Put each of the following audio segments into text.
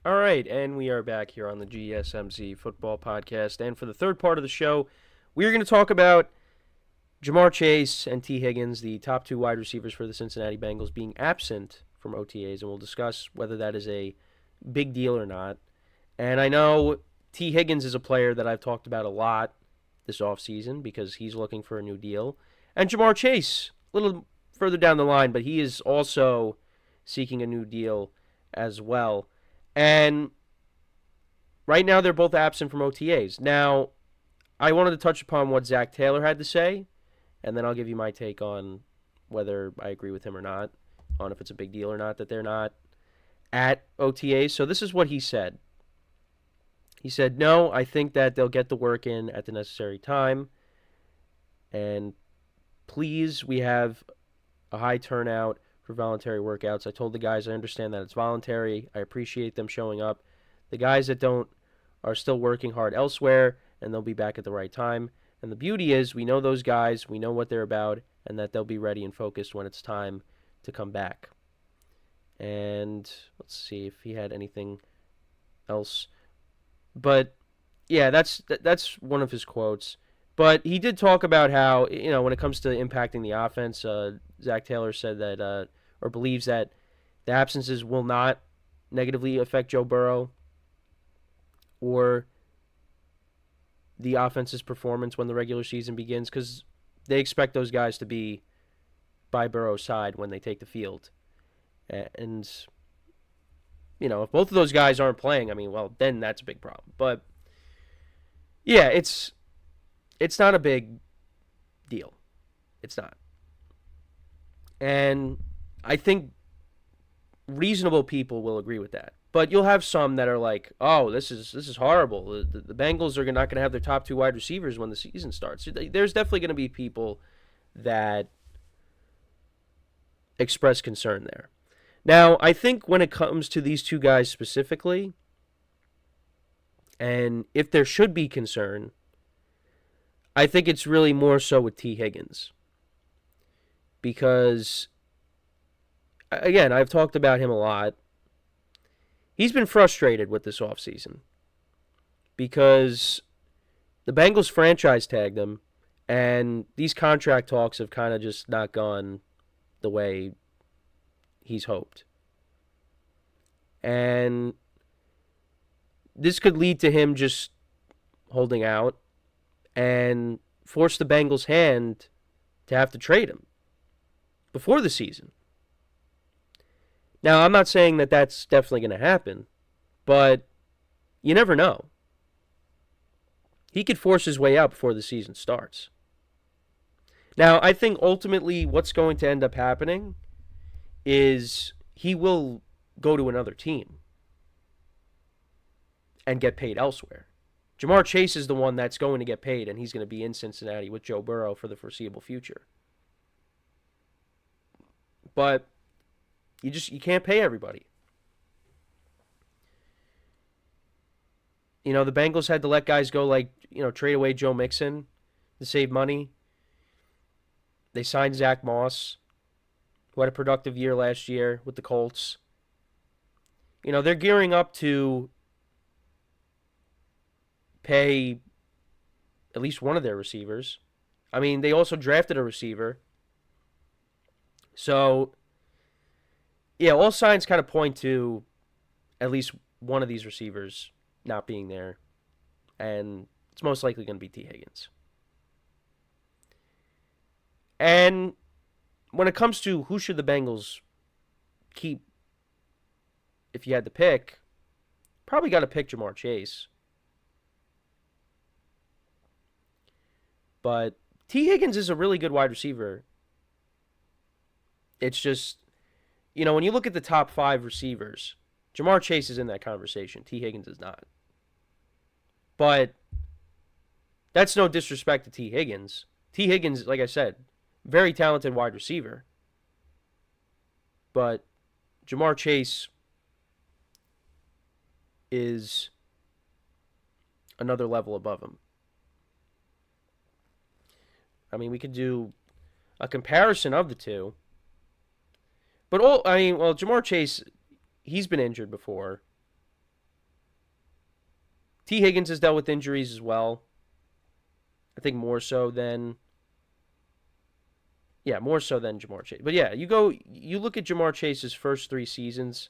All right, and we are back here on the GSMC Football Podcast. And for the third part of the show, we're going to talk about Ja'Marr Chase and Tee Higgins, the top two wide receivers for the Cincinnati Bengals, being absent from OTAs, and we'll discuss whether that is a big deal or not. And I know Tee Higgins is a player that I've talked about a lot this offseason because he's looking for a new deal. And Ja'Marr Chase, a little further down the line, but he is also seeking a new deal as well. And right now they're both absent from OTAs. Now, I wanted to touch upon what Zac Taylor had to say, and then I'll give you my take on whether I agree with him or not, on if it's a big deal or not that they're not at OTAs. So this is what he said. He said, no, I think that they'll get the work in at the necessary time. And please, we have a high turnout for voluntary workouts. I told the guys I understand that it's voluntary. I appreciate them showing up. The guys that don't are still working hard elsewhere, and they'll be back at the right time. And the beauty is we know those guys, we know what they're about, and that they'll be ready and focused when it's time to come back. And let's see if he had anything else. But, yeah, that's one of his quotes. But he did talk about how, when it comes to impacting the offense, Zac Taylor said that, or believes that the absences will not negatively affect Joe Burrow or the offense's performance when the regular season begins, because they expect those guys to be by Burrow's side when they take the field. And, if both of those guys aren't playing, then that's a big problem. But, yeah, it's not a big deal. It's not. And I think reasonable people will agree with that. But you'll have some that are like, oh, this is horrible. The Bengals are not going to have their top two wide receivers when the season starts. There's definitely going to be people that express concern there. Now, I think when it comes to these two guys specifically, and if there should be concern, I think it's really more so with Tee Higgins. Because, again, I've talked about him a lot. He's been frustrated with this offseason because the Bengals franchise tagged him, and these contract talks have kind of just not gone the way he's hoped. And this could lead to him just holding out and force the Bengals' hand to have to trade him before the season. Now, I'm not saying that that's definitely going to happen, but you never know. He could force his way out before the season starts. Now, I think ultimately what's going to end up happening is he will go to another team and get paid elsewhere. Ja'Marr Chase is the one that's going to get paid, and he's going to be in Cincinnati with Joe Burrow for the foreseeable future. But you can't pay everybody. The Bengals had to let guys go trade away Joe Mixon to save money. They signed Zach Moss, who had a productive year last year with the Colts. They're gearing up to pay at least one of their receivers. They also drafted a receiver. So, yeah, all signs kind of point to at least one of these receivers not being there. And it's most likely going to be Tee Higgins. And when it comes to who should the Bengals keep if you had to pick, probably got to pick Ja'Marr Chase. But Tee Higgins is a really good wide receiver. It's just, when you look at the top 5 receivers, Ja'Marr Chase is in that conversation. Tee Higgins is not. But that's no disrespect to Tee Higgins. Tee Higgins, like I said, very talented wide receiver. But Ja'Marr Chase is another level above him. We could do a comparison of the two. But Ja'Marr Chase, he's been injured before. Tee Higgins has dealt with injuries as well. I think more so than Ja'Marr Chase. But yeah, you look at Ja'Marr Chase's first 3 seasons.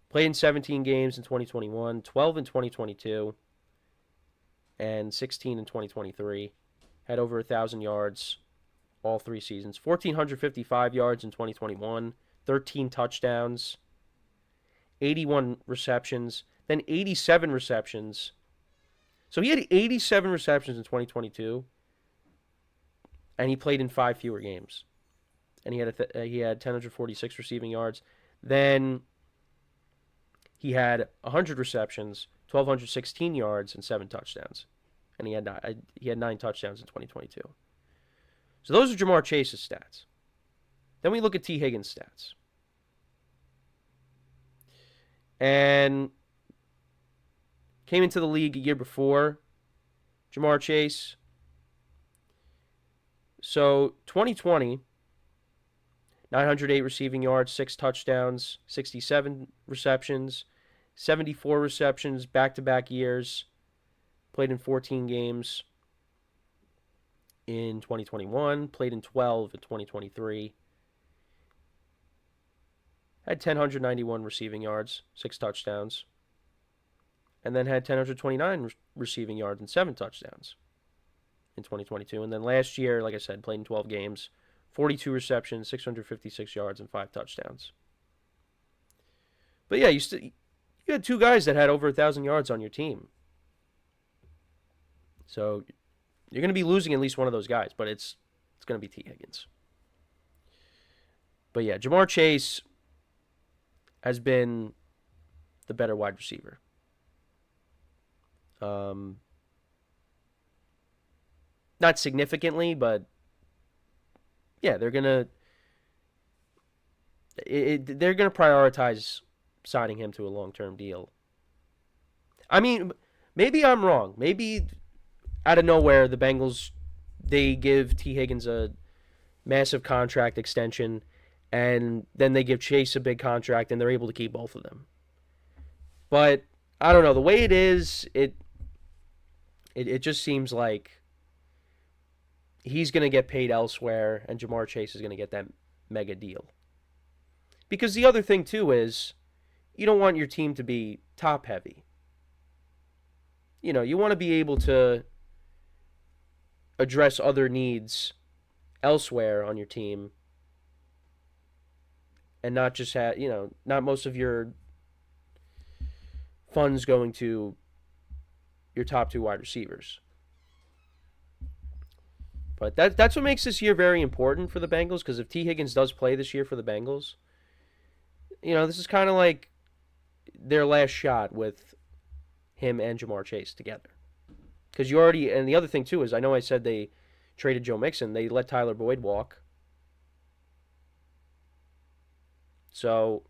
Played in 17 games in 2021, 12 in 2022, and 16 in 2023. Had over 1,000 yards all 3 seasons. 1,455 yards in 2021, 13 touchdowns, 81 receptions, then 87 receptions. So he had 87 receptions in 2022, and he played in 5 fewer games. And he had 1,046 receiving yards. Then he had 100 receptions, 1,216 yards, and 7 touchdowns. And he had 9 touchdowns in 2022. So those are Ja'Marr Chase's stats. Then we look at Tee Higgins' stats. And came into the league a year before Ja'Marr Chase. So 2020, 908 receiving yards, 6 touchdowns, 67 receptions, 74 receptions, back-to-back years. Played in 14 games in 2021. Played in 12 in 2023. Had 1,091 receiving yards, 6 touchdowns. And then had 1,029 receiving yards and 7 touchdowns in 2022. And then last year, like I said, played in 12 games, 42 receptions, 656 yards, and 5 touchdowns. But yeah, you had 2 guys that had over 1,000 yards on your team. So you're going to be losing at least one of those guys, but it's going to be Tee Higgins. But yeah, Ja'Marr Chase has been the better wide receiver. Not significantly, but yeah, they're gonna prioritize signing him to a long-term deal. I mean, maybe I'm wrong. Maybe out of nowhere, the Bengals, they give Tee Higgins a massive contract extension, and then they give Chase a big contract, and they're able to keep both of them. But I don't know. The way it is, it just seems like he's going to get paid elsewhere, and Ja'Marr Chase is going to get that mega deal. Because the other thing, too, is you don't want your team to be top-heavy. You know, you want to be able to address other needs elsewhere on your team and not just have, not most of your funds going to your top 2 wide receivers. But that's what makes this year very important for the Bengals, because if Tee Higgins does play this year for the Bengals, this is kind of like their last shot with him and Ja'Marr Chase together. Because and the other thing too is, I know I said they traded Joe Mixon, they let Tyler Boyd walk. So,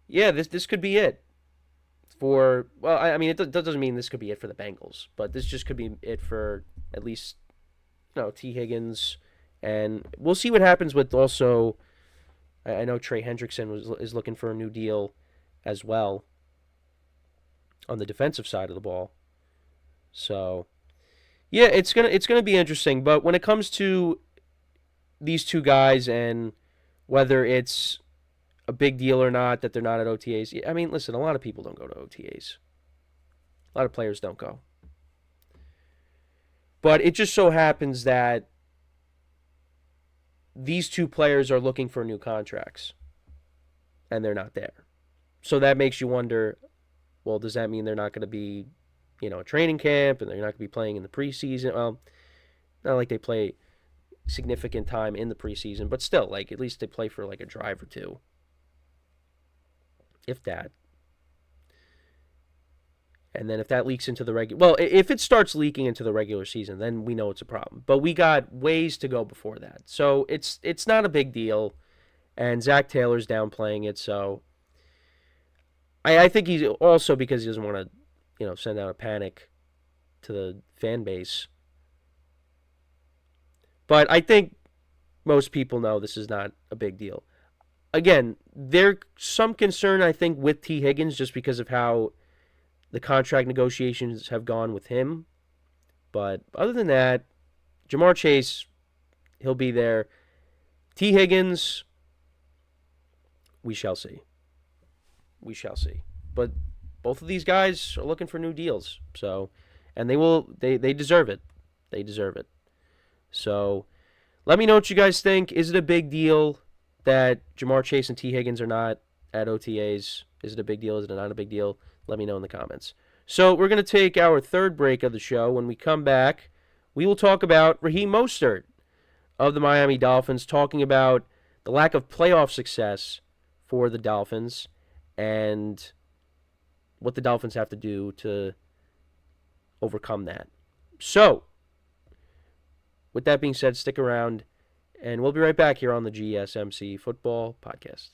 yeah, this could be it. It doesn't mean this could be it for the Bengals, but this just could be it for at least, Tee Higgins. And we'll see what happens with also, I know Trey Hendrickson is looking for a new deal as well on the defensive side of the ball. So, yeah, it's gonna be interesting. But when it comes to these 2 guys and whether it's a big deal or not that they're not at OTAs, I mean, listen, a lot of people don't go to OTAs. A lot of players don't go. But it just so happens that these 2 players are looking for new contracts, and they're not there. So that makes you wonder, well, does that mean they're not going to be, a training camp, and they're not going to be playing in the preseason? Well, not like they play significant time in the preseason, but still, at least they play for a drive or 2. If that. And then if that leaks into the if it starts leaking into the regular season, then we know it's a problem. But we got ways to go before that. So it's not a big deal, and Zac Taylor's downplaying it, so I think he's also because he doesn't want to, send out a panic to the fan base. But I think most people know this is not a big deal. Again, there's some concern, I think, with Tee Higgins just because of how the contract negotiations have gone with him. But other than that, Ja'Marr Chase, he'll be there. Tee Higgins, we shall see. We shall see. But both of these guys are looking for new deals. So, and they deserve it. They deserve it. So, let me know what you guys think. Is it a big deal that Ja'Marr Chase and Tee Higgins are not at OTAs? Is it a big deal? Is it not a big deal? Let me know in the comments. So, we're going to take our third break of the show. When we come back, we will talk about Raheem Mostert of the Miami Dolphins, talking about the lack of playoff success for the Dolphins and what the Dolphins have to do to overcome that. So, with that being said, stick around, and we'll be right back here on the GSMC Football Podcast.